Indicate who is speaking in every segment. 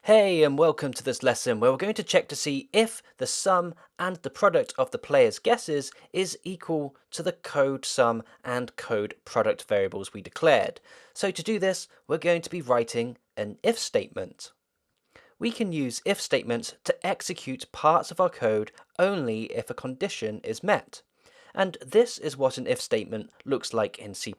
Speaker 1: Hey, and welcome to this lesson where we're going to check to see if the sum and the product of the player's guesses is equal to the code sum and code product variables we declared. So to do this, we're going to be writing an if statement. We can use if statements to execute parts of our code only if a condition is met. And this is what an if statement looks like in C++.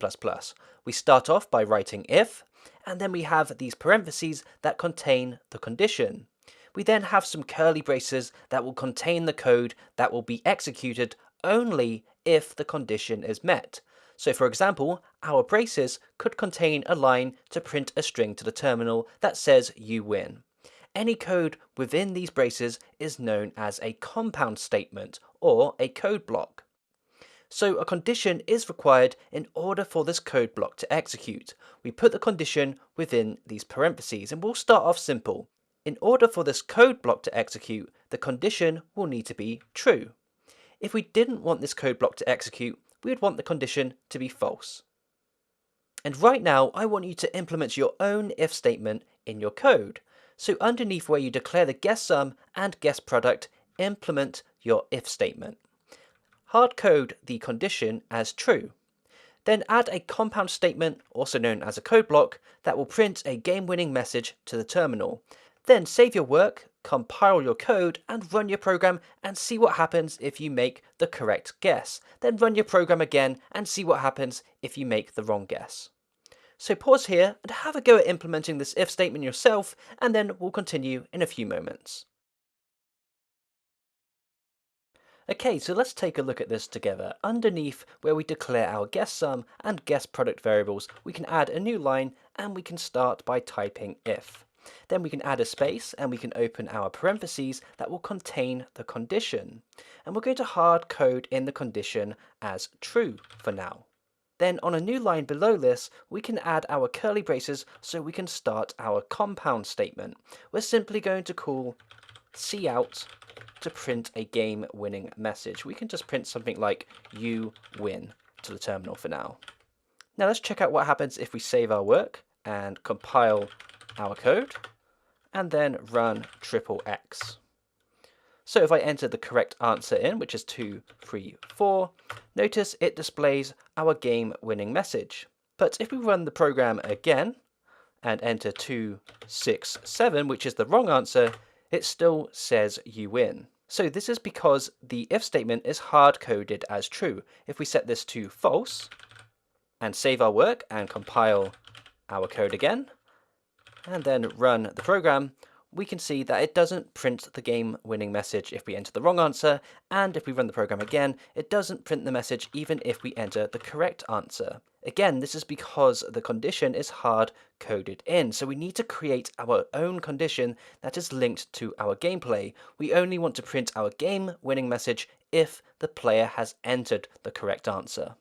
Speaker 1: We start off by writing if, and then we have these parentheses that contain the condition. We then have some curly braces that will contain the code that will be executed only if the condition is met. So for example, our braces could contain a line to print a string to the terminal that says you win. Any code within these braces is known as a compound statement or a code block. So a condition is required in order for this code block to execute. We put the condition within these parentheses, and we'll start off simple. In order for this code block to execute, the condition will need to be true. If we didn't want this code block to execute, we would want the condition to be false. And right now, I want you to implement your own if statement in your code. So underneath where you declare the guess sum and guess product, implement your if statement. Hard code the condition as true. Then add a compound statement, also known as a code block, that will print a game-winning message to the terminal. Then save your work, compile your code, and run your program and see what happens if you make the correct guess. Then run your program again and see what happens if you make the wrong guess. So pause here and have a go at implementing this if statement yourself, and then we'll continue in a few moments. Okay, so let's take a look at this together. Underneath where we declare our guess sum and guess product variables, we can add a new line and we can start by typing if. Then we can add a space and we can open our parentheses that will contain the condition. And we're going to hard code in the condition as true for now. Then on a new line below this, we can add our curly braces so we can start our compound statement. We're simply going to call cout to print a game-winning message. We can just print something like you win to the terminal for now. Now let's check out what happens if we save our work and compile our code and then run XXX. So if I enter the correct answer in, which is 2, 3, 4, notice it displays our game-winning message. But if we run the program again and enter 2, 6, 7, which is the wrong answer, it still says you win. So this is because the if statement is hard-coded as true. If we set this to false and save our work and compile our code again, and then run the program, we can see that it doesn't print the game-winning message if we enter the wrong answer, and if we run the program again, it doesn't print the message even if we enter the correct answer. Again, this is because the condition is hard-coded in, so we need to create our own condition that is linked to our gameplay. We only want to print our game-winning message if the player has entered the correct answer.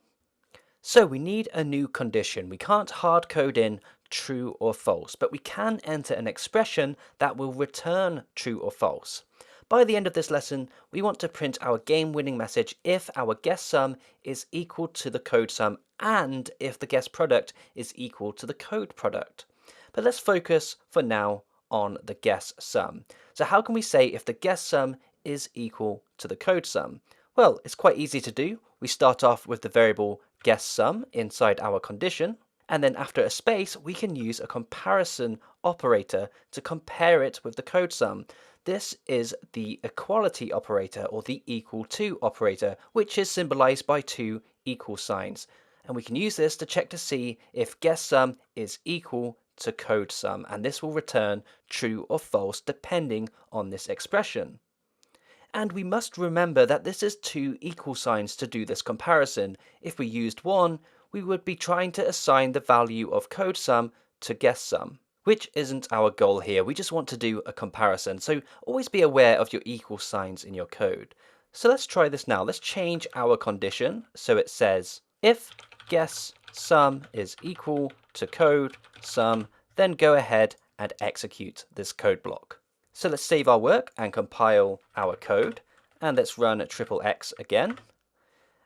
Speaker 1: So we need a new condition. We can't hard code in true or false, but we can enter an expression that will return true or false. By the end of this lesson, we want to print our game-winning message if our guess sum is equal to the code sum and if the guess product is equal to the code product. But let's focus for now on the guess sum. So how can we say if the guess sum is equal to the code sum? Well, it's quite easy to do. We start off with the variable guess sum inside our condition, and then after a space we can use a comparison operator to compare it with the code sum. This is the equality operator or the equal to operator, which is symbolized by two equal signs, and we can use this to check to see if guess sum is equal to code sum, and this will return true or false depending on this expression. And we must remember that this is two equal signs to do this comparison. If we used one, we would be trying to assign the value of code sum to guess sum, which isn't our goal here. We just want to do a comparison. So always be aware of your equal signs in your code. So let's try this now. Let's change our condition so it says if guess sum is equal to code sum, then go ahead and execute this code block. So let's save our work and compile our code, and let's run XXX again.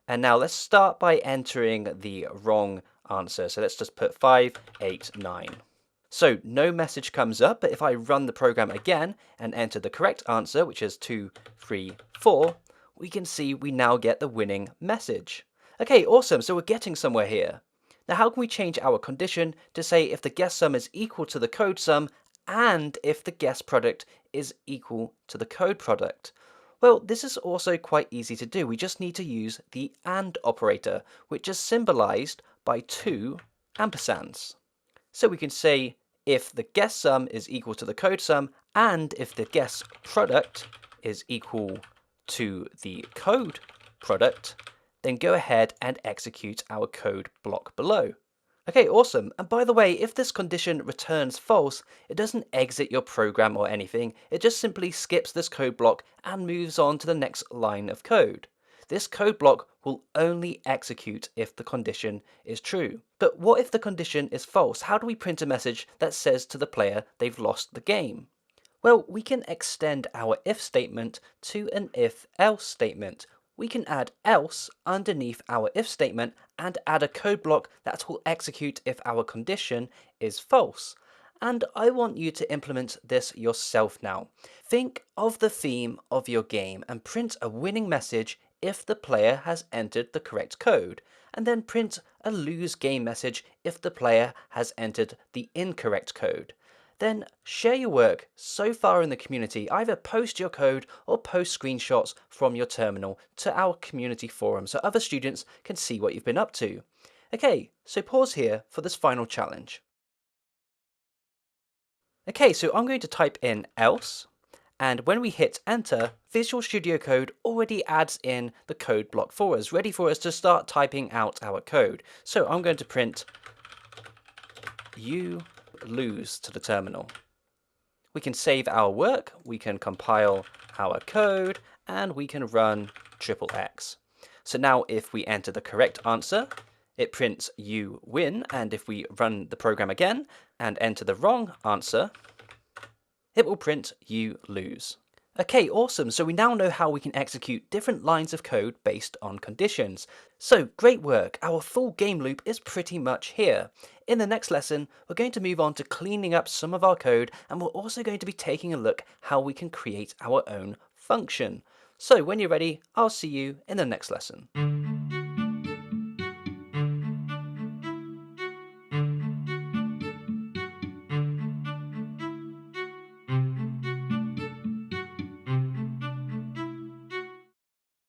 Speaker 1: And now let's start by entering the wrong answer. So let's just put 5, 8, 9. So no message comes up, but if I run the program again and enter the correct answer, which is 2, 3, 4, we can see we now get the winning message. Okay, awesome, so we're getting somewhere here. Now how can we change our condition to say if the guess sum is equal to the code sum and if the guess product is equal to the code product? Well, this is also quite easy to do. We just need to use the AND operator, which is symbolized by 2 ampersands. So we can say if the guess sum is equal to the code sum and if the guess product is equal to the code product, then go ahead and execute our code block below. Okay, awesome. And by the way, if this condition returns false, it doesn't exit your program or anything. It just simply skips this code block and moves on to the next line of code. This code block will only execute if the condition is true. But what if the condition is false? How do we print a message that says to the player they've lost the game? Well, we can extend our if statement to an if-else statement. We can add else underneath our if statement and add a code block that will execute if our condition is false. And I want you to implement this yourself now. Think of the theme of your game and print a winning message if the player has entered the correct code, and then print a lose game message if the player has entered the incorrect code. Then share your work so far in the community. Either post your code or post screenshots from your terminal to our community forum so other students can see what you've been up to. Okay, so pause here for this final challenge. Okay, so I'm going to type in else, and when we hit enter, Visual Studio Code already adds in the code block for us, ready for us to start typing out our code. So I'm going to print you lose to the terminal. We can save our work, we can compile our code, and we can run XXX. So now if we enter the correct answer, it prints you win, and if we run the program again and enter the wrong answer, it will print you lose. Okay, awesome. So we now know how we can execute different lines of code based on conditions. So great work. Our full game loop is pretty much here. In the next lesson, we're going to move on to cleaning up some of our code, and we're also going to be taking a look how we can create our own function. So when you're ready, I'll see you in the next lesson.